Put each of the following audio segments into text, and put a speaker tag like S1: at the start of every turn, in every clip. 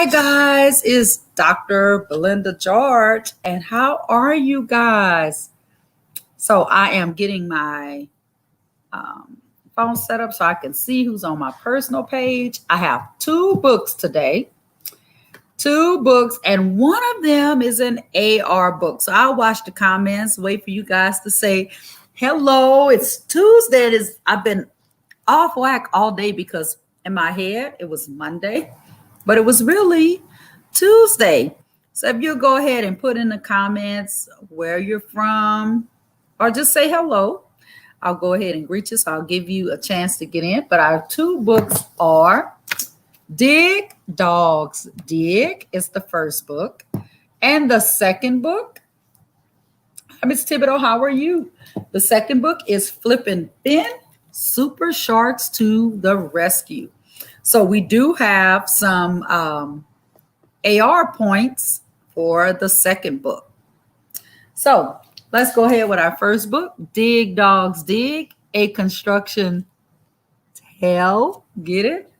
S1: guys, it's Dr. Belinda George, and how are you guys? So I am getting my phone set up so I can see who's on my personal page. I have two books today, and one of them is an AR book. So I'll watch the comments, wait for you guys to say hello. It's Tuesday. I've been off whack all day because in my head it was Monday, but it was really Tuesday. So if you'll go ahead and put in the comments where you're from or just say hello, I'll go ahead and greet you. So I'll give you a chance to get in. But our two books are Dig, Dogs, Dig is the first book. And the second book, Miss Thibodeau, how are you? The second book is Flippin' Fin, Super Sharks to the Rescue. So we do have some AR points for the second book. So let's go ahead with our first book, Dig, Dogs, Dig, a construction tale. Get it?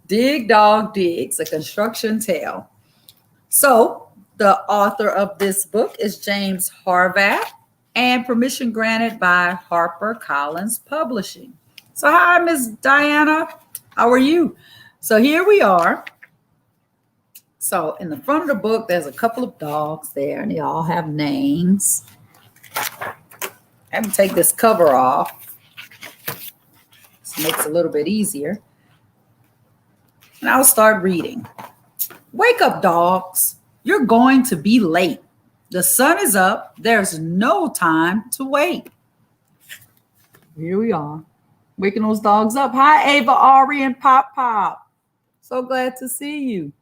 S1: Dig, Dog, Digs, a construction tale. So the author of this book is James Horvath, and permission granted by HarperCollins Publishing. So hi, Miss Diana. How are you? So here we are. So in the front of the book, there's a couple of dogs there, and they all have names. I'm going to take this cover off. This makes it a little bit easier. And I'll start reading. Wake up, dogs. You're going to be late. The sun is up. There's no time to wait. Here we are. Waking those dogs up. Hi, Ava, Ari, and Pop Pop. So glad to see you.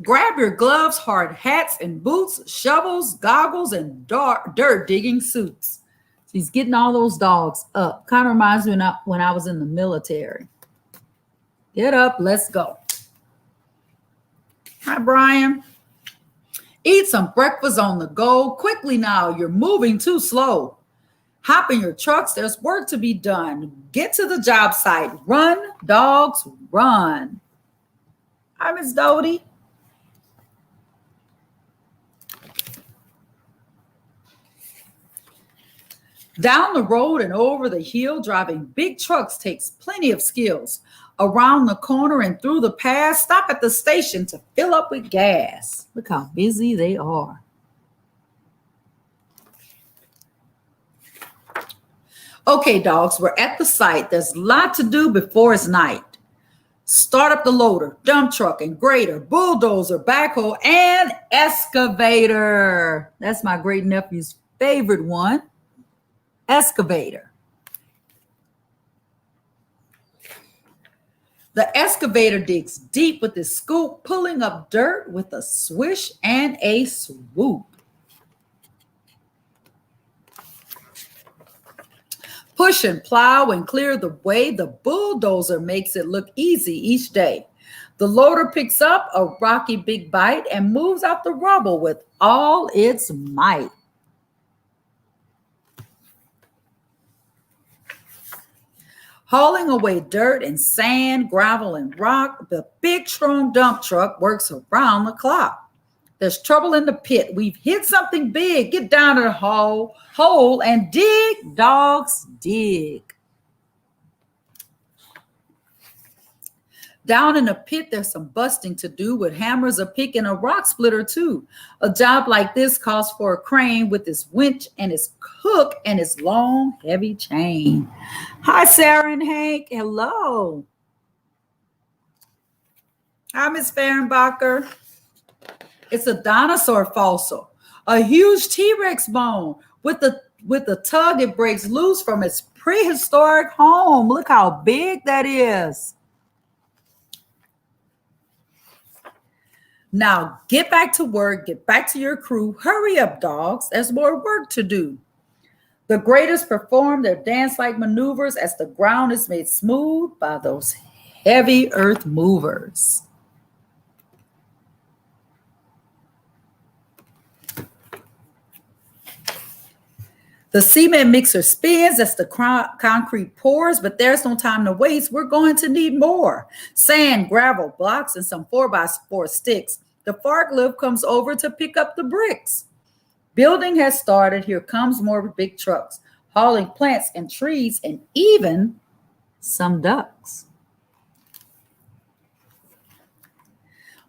S1: Grab your gloves, hard hats and boots, shovels, goggles, and dirt digging suits. He's getting all those dogs up. Kind of reminds me when I was in the military. Get up, let's go. Hi, Brian. Eat some breakfast on the go. Quickly now, you're moving too slow. Hop in your trucks, there's work to be done. Get to the job site. Run, dogs, run. Hi, Miss Dodie. Down the road and over the hill, driving big trucks takes plenty of skills. Around the corner and through the pass, stop at the station to fill up with gas. Look how busy they are. Okay, dogs, we're at the site. There's a lot to do before it's night. Start up the loader, dump truck, and grader, bulldozer, backhoe, and excavator. That's my great nephew's favorite one. Excavator. The excavator digs deep with his scoop, pulling up dirt with a swish and a swoop. Push and plow and clear the way. The bulldozer makes it look easy each day. The loader picks up a rocky big bite and moves out the rubble with all its might. Hauling away dirt and sand, gravel and rock, the big strong dump truck works around the clock. There's trouble in the pit. We've hit something big. Get down to the hole and dig, dogs, dig. Down in the pit, there's some busting to do with hammers, a pick, and a rock splitter too. A job like this calls for a crane with its winch and its hook and its long, heavy chain. Hi, Sarah and Hank. Hello. Hi, Miss Fehrenbacher. It's a dinosaur fossil, a huge T-Rex bone. With the tug, it breaks loose from its prehistoric home. Look how big that is. Now, get back to work, get back to your crew. Hurry up, dogs. There's more work to do. The graders perform their dance-like maneuvers as the ground is made smooth by those heavy earth movers. The cement mixer spins as the concrete pours, but there's no time to waste. We're going to need more sand, gravel, blocks, and some 4x4 sticks. The forklift comes over to pick up the bricks. Building has started. Here comes more big trucks, hauling plants and trees and even some ducks.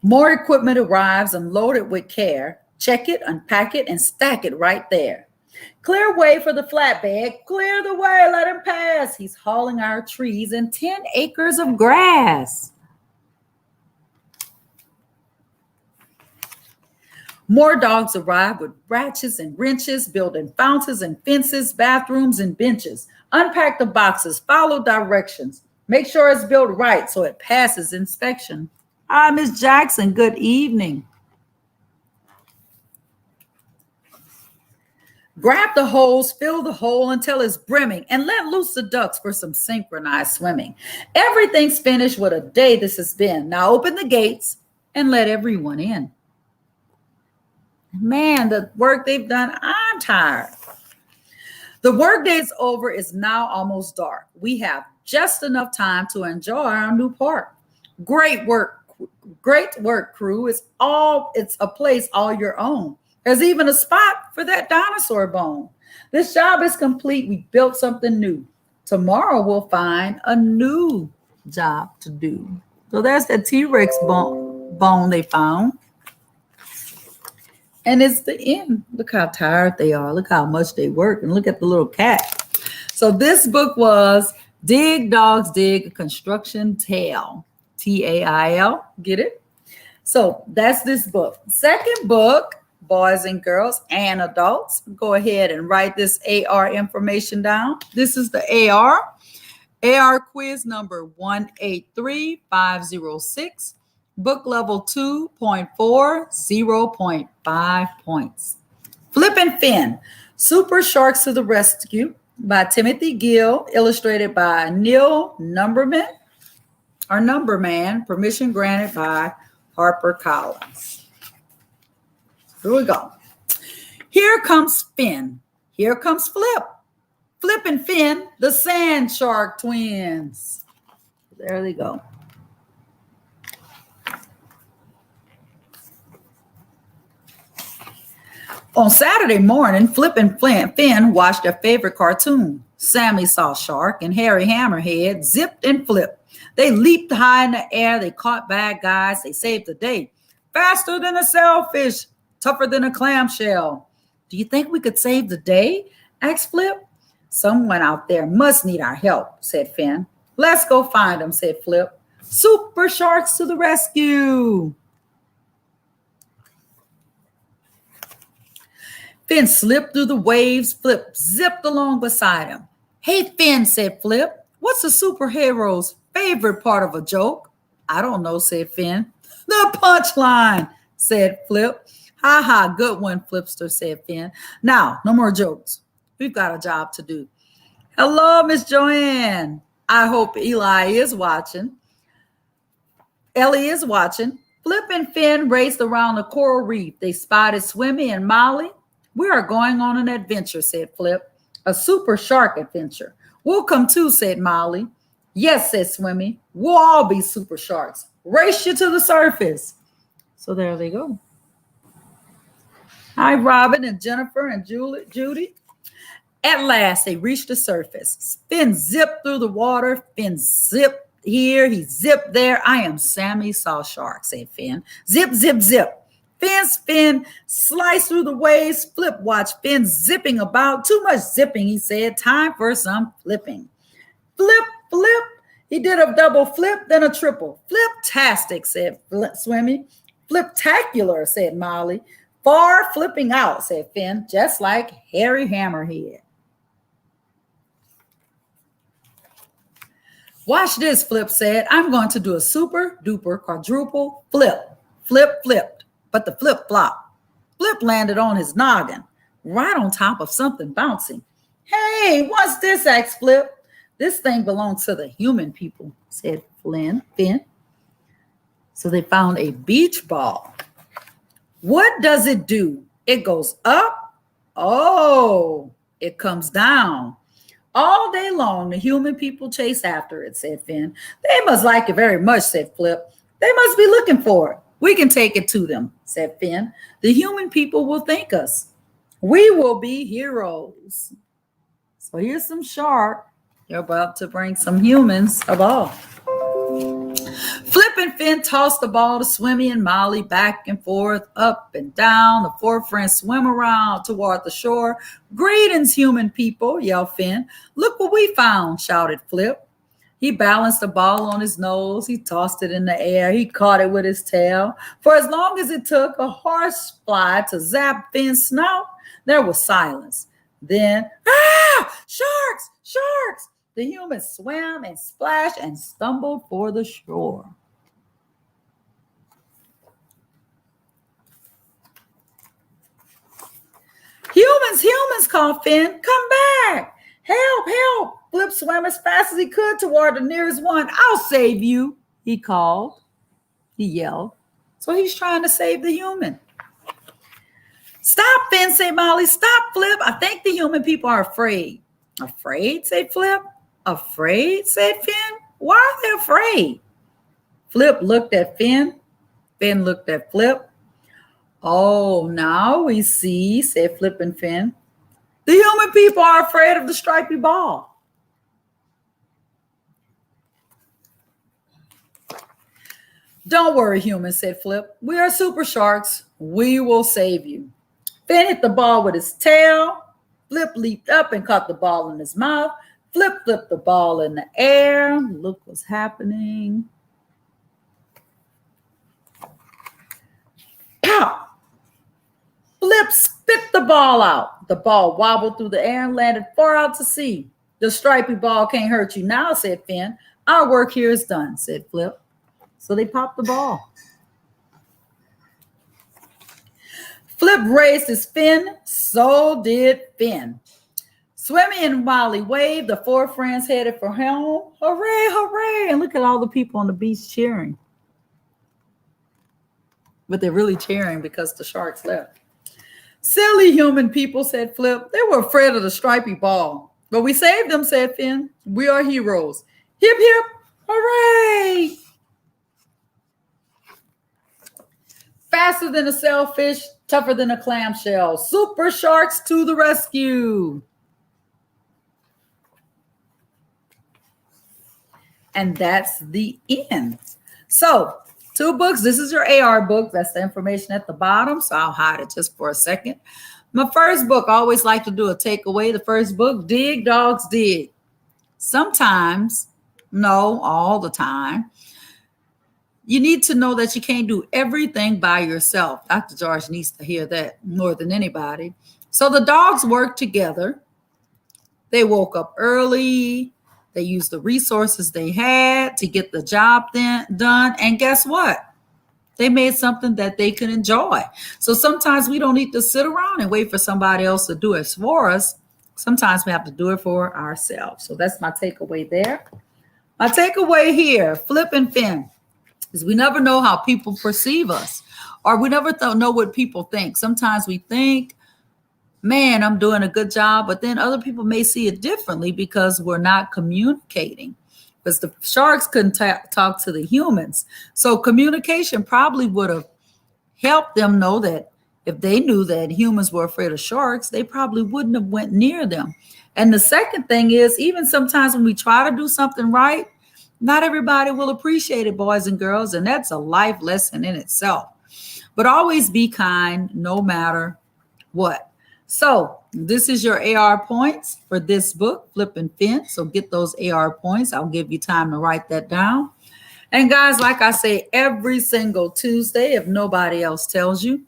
S1: More equipment arrives unloaded with care. Check it, unpack it, and stack it right there. Clear way for the flatbed. Clear the way, let him pass. He's hauling our trees and 10 acres of grass. More dogs arrive with ratchets and wrenches, building fountains and fences, bathrooms and benches. Unpack the boxes, follow directions. Make sure it's built right so it passes inspection. Hi, Miss Jackson, good evening. Grab the hose, fill the hole until it's brimming, and let loose the ducks for some synchronized swimming. Everything's finished. What a day this has been. Now open the gates and let everyone in. Man, the work they've done, I'm tired. The workday is over. It's now almost dark. We have just enough time to enjoy our new park. Great work, crew. It's a place all your own. There's even a spot for that dinosaur bone. This job is complete. We built something new. Tomorrow we'll find a new job to do. So there's the T-Rex bone they found. And it's the end. Look how tired they are. Look how much they work. And look at the little cat. So this book was Dig Dogs Dig, a Construction Tale. T-A-I-L. Get it? So that's this book. Second book, boys and girls and adults, go ahead and write this AR information down. This is the AR. AR quiz number 183506. Book level 2.4, 0.5 points. Flip and Finn, Super Sharks to the Rescue by Timothy Gill, illustrated by Neil Numberman, permission granted by HarperCollins. Here we go. Here comes Finn. Here comes Flip. Flip and Finn, the Sand Shark twins. There they go. On Saturday morning, Flip and Finn watched their favorite cartoon. Sammy saw Shark and Harry Hammerhead zipped and flipped. They leaped high in the air. They caught bad guys. They saved the day. Faster than a sailfish, tougher than a clamshell. Do you think we could save the day? Asked Flip. Someone out there must need our help, said Finn. Let's go find them, said Flip. Super Sharks to the rescue. Finn slipped through the waves. Flip zipped along beside him. Hey, Finn, said Flip. What's a superhero's favorite part of a joke? I don't know, said Finn. The punchline, said Flip. Ha ha, good one, Flipster, said Finn. Now, no more jokes. We've got a job to do. Hello, Miss Joanne. I hope Eli is watching. Ellie is watching. Flip and Finn raced around the coral reef. They spotted Swimmy and Molly. We are going on an adventure, said Flip. A super shark adventure. We'll come too, said Molly. Yes, said Swimmy. We'll all be super sharks. Race you to the surface. So there they go. Hi, Robin and Jennifer and Judy. At last, they reached the surface. Finn zipped through the water. Finn zipped here. He zipped there. I am Sammy Saw Shark, said Finn. Zip, zip, zip. Finn spin, slice through the waves. Flip watched Finn zipping about. Too much zipping, he said. Time for some flipping. Flip, flip. He did a double flip, then a triple. Flip-tastic, said Swimmy. Flip-tacular, said Molly. Far flipping out, said Finn, just like Harry Hammerhead. Watch this, Flip said. I'm going to do a super duper quadruple flip. Flip, flipped. But the flip flopped. Flip landed on his noggin, right on top of something bouncing. Hey, what's this, asked Flip. This thing belongs to the human people, said Finn. So they found a beach ball. What does it do? It goes up. Oh, It comes down. All day long, the human people chase after it, said Finn. They must like it very much, said Flip. They must be looking for it. We can take it to them, said Finn. The human people will thank us. We will be heroes. So here's some shark. They're about to bring some humans a ball. Flip and Finn tossed the ball to Swimmy and Molly back and forth, up and down. The four friends swim around toward the shore. Greetings, human people, yelled Finn. Look what we found, shouted Flip. He balanced the ball on his nose. He tossed it in the air. He caught it with his tail. For as long as it took a horsefly to zap Finn's snout, there was silence. Then, sharks, sharks! The humans swam and splashed and stumbled for the shore. Humans, called Finn. Come back. Help, help. Flip swam as fast as he could toward the nearest one. I'll save you, he called. He yelled. So he's trying to save the human. Stop, Finn, said Molly. Stop, Flip. I think the human people are afraid. Afraid, said Flip. Afraid, said Finn. Why are they afraid? Flip looked at Finn. Finn looked at Flip. Oh, now we see, said Flip and Finn. The human people are afraid of the stripy ball. Don't worry, humans, said Flip. We are super sharks. We will save you. Finn hit the ball with his tail. Flip leaped up and caught the ball in his mouth. Flip flipped the ball in the air. Look what's happening. Pow! Flip spit the ball out. The ball wobbled through the air and landed far out to sea. The stripy ball can't hurt you now, said Finn. Our work here is done, said Flip. So they popped the ball. Flip raised his fin. So did Finn. Swimmy and Molly waved. The four friends headed for home. Hooray, hooray. And look at all the people on the beach cheering. But they're really cheering because the sharks left. Silly human people, said Flip. They were afraid of the stripy ball. But we saved them, said Finn. We are heroes. Hip, hip, hooray. Faster than a sailfish, tougher than a clamshell. Super sharks to the rescue. And that's the end. So, 2 books. This is your AR book. That's the information at the bottom. So I'll hide it just for a second. My first book, I always like to do a takeaway. The first book, Dig, Dogs, Dig. Sometimes, no, all the time, you need to know that you can't do everything by yourself. Dr. George needs to hear that more than anybody. So the dogs worked together. They woke up early. They used the resources they had to get the job done. And guess what? They made something that they could enjoy. So sometimes we don't need to sit around and wait for somebody else to do it for us. Sometimes we have to do it for ourselves. So that's my takeaway there. My takeaway here, Flip and Finn, is we never know how people perceive us, or we never know what people think. Sometimes we think, man, I'm doing a good job, but then other people may see it differently because we're not communicating. Because the sharks couldn't talk to the humans. So communication probably would have helped them know that if they knew that humans were afraid of sharks, they probably wouldn't have went near them. And the second thing is, even sometimes when we try to do something right, not everybody will appreciate it, boys and girls, and that's a life lesson in itself. But always be kind no matter what. So this is your AR points for this book, Flip and Finn. So get those AR points. I'll give you time to write that down. And guys, like I say, every single Tuesday, if nobody else tells you,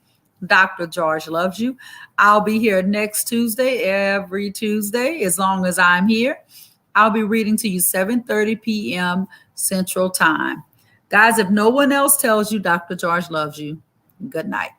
S1: Dr. George loves you. I'll be here next Tuesday, every Tuesday, as long as I'm here. I'll be reading to you 7:30 p.m. Central Time. Guys, if no one else tells you, Dr. George loves you, good night.